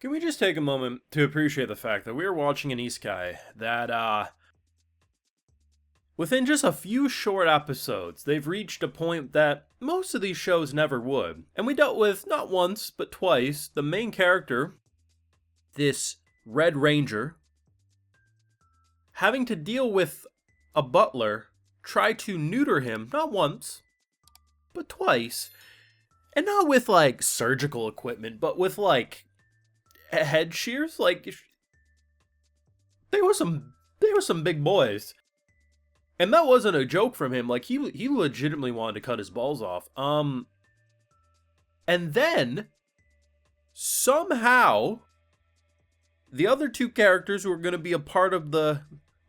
Can we just take a moment to appreciate the fact that we are watching an Isekai that, within just a few short episodes, they've reached a point that most of these shows never would. And we dealt with, not once, but twice, the main character, this Red Ranger, having to deal with a butler try to neuter him, not once, but twice. And not with, like, surgical equipment, but with, like, head shears. Like, they were some big boys. And that wasn't a joke from him. Like, he legitimately wanted to cut his balls off. And then, somehow, the other two characters who are going to be a part of the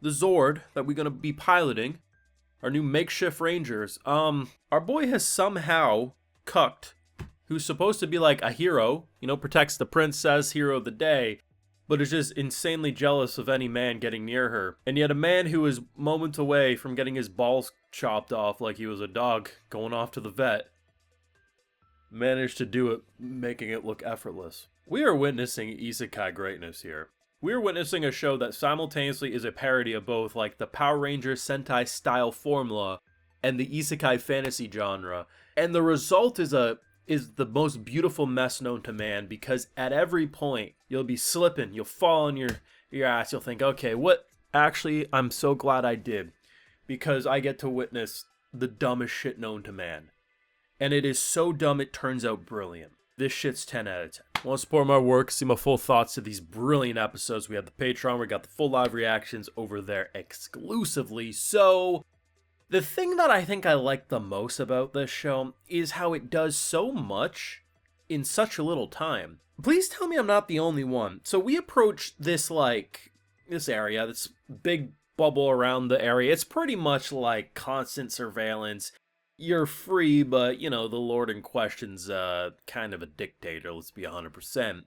Zord that we're going to be piloting, our new makeshift rangers, our boy has somehow cucked, who's supposed to be like a hero, you know, protects the princess, hero of the day, but is just insanely jealous of any man getting near her. And yet a man who is moments away from getting his balls chopped off like he was a dog going off to the vet, managed to do it, making it look effortless. We are witnessing isekai greatness here. We are witnessing a show that simultaneously is a parody of both, like, the Power Rangers Sentai style formula and the isekai fantasy genre. And the result is the most beautiful mess known to man, because at every point you'll be slipping, you'll fall on your ass, you'll think, okay, what? Actually, I'm so glad I did, because I get to witness the dumbest shit known to man. And it is so dumb it turns out brilliant. This shit's 10 out of 10. Want to support my work, see my full thoughts to these brilliant episodes? We have the Patreon, we got the full live reactions over there exclusively. So, the thing that I think I like the most about this show is how it does so much in such a little time. Please tell me I'm not the only one. So we approach this, like, this area, this big bubble around the area. It's pretty much like constant surveillance. You're free, but, you know, the Lord in question's kind of a dictator, let's be 100%.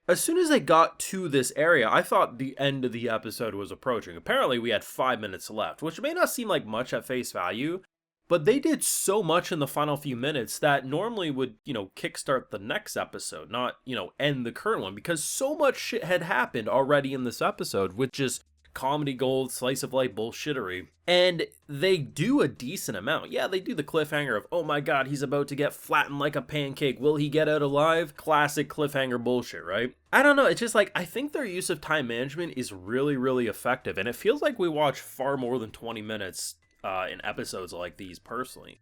As soon as they got to this area, I thought the end of the episode was approaching. Apparently, we had 5 minutes left, which may not seem like much at face value, but they did so much in the final few minutes that normally would, you know, kickstart the next episode, not, you know, end the current one, because so much shit had happened already in this episode, which is comedy gold, slice of life bullshittery. And they do a decent amount. Yeah, they do the cliffhanger of, oh my god, he's about to get flattened like a pancake. Will he get out alive? Classic cliffhanger bullshit, right? I don't know. It's just like, I think their use of time management is really, really effective. And it feels like we watch far more than 20 minutes in episodes like these personally.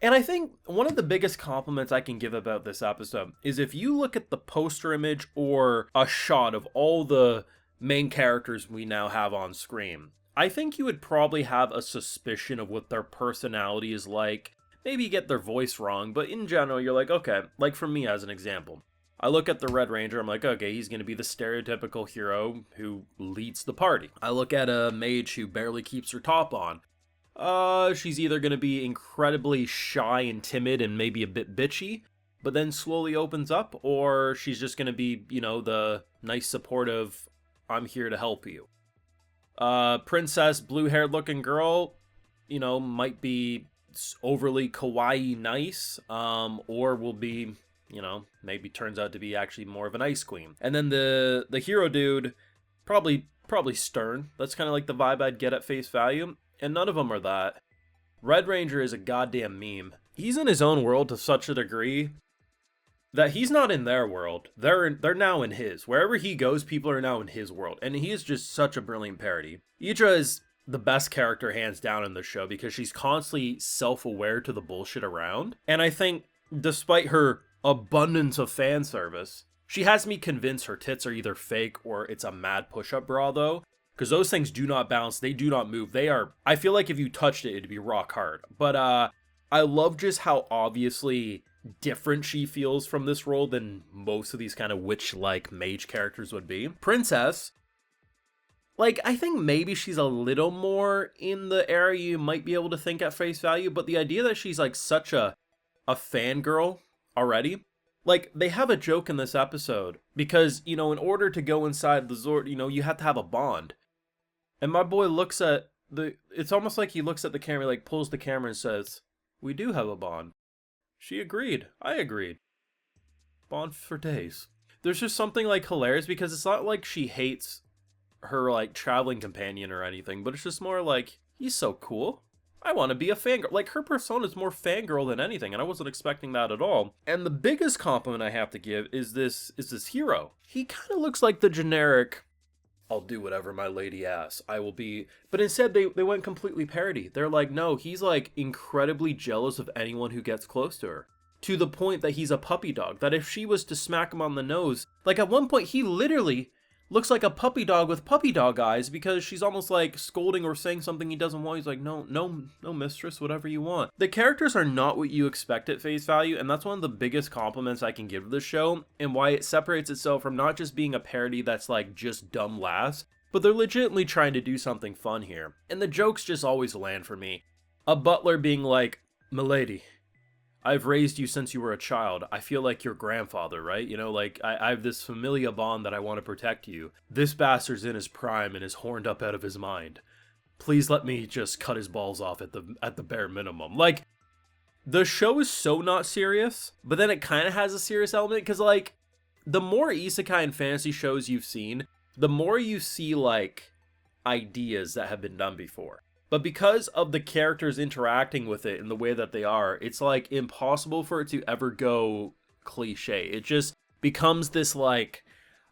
And I think one of the biggest compliments I can give about this episode is if you look at the poster image or a shot of all the main characters we now have on screen, I think you would probably have a suspicion of what their personality is like. Maybe you get their voice wrong, but in general, you're like, okay, like for me as an example, I look at the Red Ranger, I'm like, okay, he's going to be the stereotypical hero who leads the party. I look at a mage who barely keeps her top on. She's either going to be incredibly shy and timid and maybe a bit bitchy, but then slowly opens up, or she's just going to be, you know, the nice supportive, I'm here to help you. Princess, blue-haired looking girl, you know, might be overly kawaii nice, or will be, you know, maybe turns out to be actually more of an ice queen. And then the hero dude, probably stern. That's kind of like the vibe I'd get at face value, and none of them are that. Red Ranger is a goddamn meme. He's in his own world to such a degree that he's not in their world. They're now in his. Wherever he goes, people are now in his world. And he is just such a brilliant parody. Idra is the best character hands down in the show because she's constantly self-aware to the bullshit around. And I think despite her abundance of fan service, she has me convinced her tits are either fake or it's a mad push-up bra though. Because those things do not bounce. They do not move. They are, I feel like if you touched it, it'd be rock hard. But I love just how obviously different she feels from this role than most of these kind of witch-like mage characters would be. Princess, like, I think maybe she's a little more in the area you might be able to think at face value, but the idea that she's like such a fangirl already, like, they have a joke in this episode because, you know, in order to go inside the Zord, you know, you have to have a bond. And my boy looks at it's almost like he looks at the camera, like pulls the camera and says, we do have a bond. She agreed. I agreed. Bond for days. there's just something like hilarious because it's not like she hates her like traveling companion or anything, but it's just more like, he's so cool. I want to be a fangirl. Like, her persona is more fangirl than anything, and I wasn't expecting that at all. And the biggest compliment I have to give is this hero. He kind of looks like the generic, I'll do whatever my lady asks. I will be. But instead, they went completely parody. They're like, no, he's like incredibly jealous of anyone who gets close to her. To the point that he's a puppy dog. That if she was to smack him on the nose, like at one point, he literally looks like a puppy dog with puppy dog eyes because she's almost like scolding or saying something he doesn't want. He's like, no, mistress, whatever you want. The characters are not what you expect at face value, and that's one of the biggest compliments I can give the show, and why it separates itself from not just being a parody that's like just dumb laughs, but they're legitimately trying to do something fun here. And the jokes just always land for me. A butler being like, "Milady, I've raised you since you were a child. I feel like your grandfather, right? You know, like, I have this familia bond that I want to protect you. This bastard's in his prime and is horned up out of his mind. Please let me just cut his balls off at the bare minimum." Like, the show is so not serious, but then it kind of has a serious element, because, like, the more isekai and fantasy shows you've seen, the more you see, like, ideas that have been done before. But because of the characters interacting with it in the way that they are, it's like impossible for it to ever go cliche. It just becomes this like,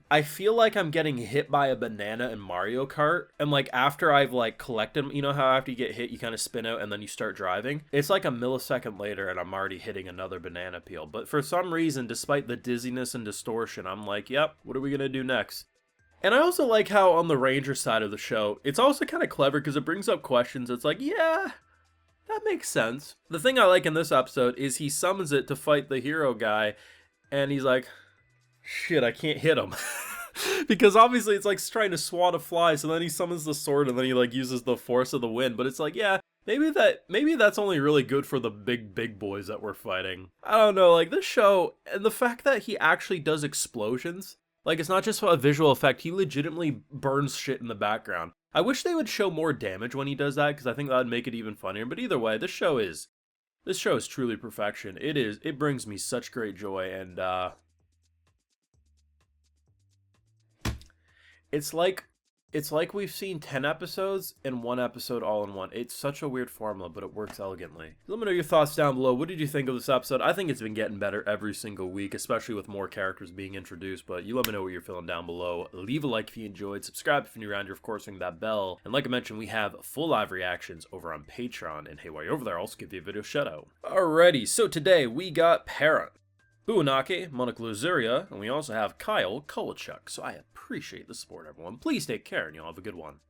I feel like I'm getting hit by a banana in Mario Kart, and like after I've like collected, you know how after you get hit you kind of spin out and then you start driving? It's like a millisecond later and I'm already hitting another banana peel. But for some reason, despite the dizziness and distortion, I'm like, yep, what are we gonna do next? And I also like how on the Ranger side of the show, it's also kind of clever because it brings up questions. It's like, yeah, that makes sense. The thing I like in this episode is he summons it to fight the hero guy, and he's like, shit, I can't hit him. Because obviously it's like trying to swat a fly, so then he summons the sword and then he like uses the force of the wind. But it's like, yeah, maybe that's only really good for the big boys that we're fighting. I don't know, like this show, and the fact that he actually does explosions. Like, it's not just a visual effect, he legitimately burns shit in the background. I wish they would show more damage when he does that, because I think that would make it even funnier. But either way, this show is truly perfection. It brings me such great joy, and it's like we've seen 10 episodes in one episode all in one. It's such a weird formula, but it works elegantly. Let me know your thoughts down below. What did you think of this episode? I think it's been getting better every single week, especially with more characters being introduced, but you let me know what you're feeling down below. Leave a like if you enjoyed, subscribe if you're new around here, of course, ring that bell, and like I mentioned, we have full live reactions over on Patreon, and hey, while you're over there, I'll also give you a video shout out. Alrighty, so today we got Parent, Buonake, Monica Luzuria, and we also have Kyle Kowalchuk. So I appreciate the support, everyone. Please take care, and you'll have a good one.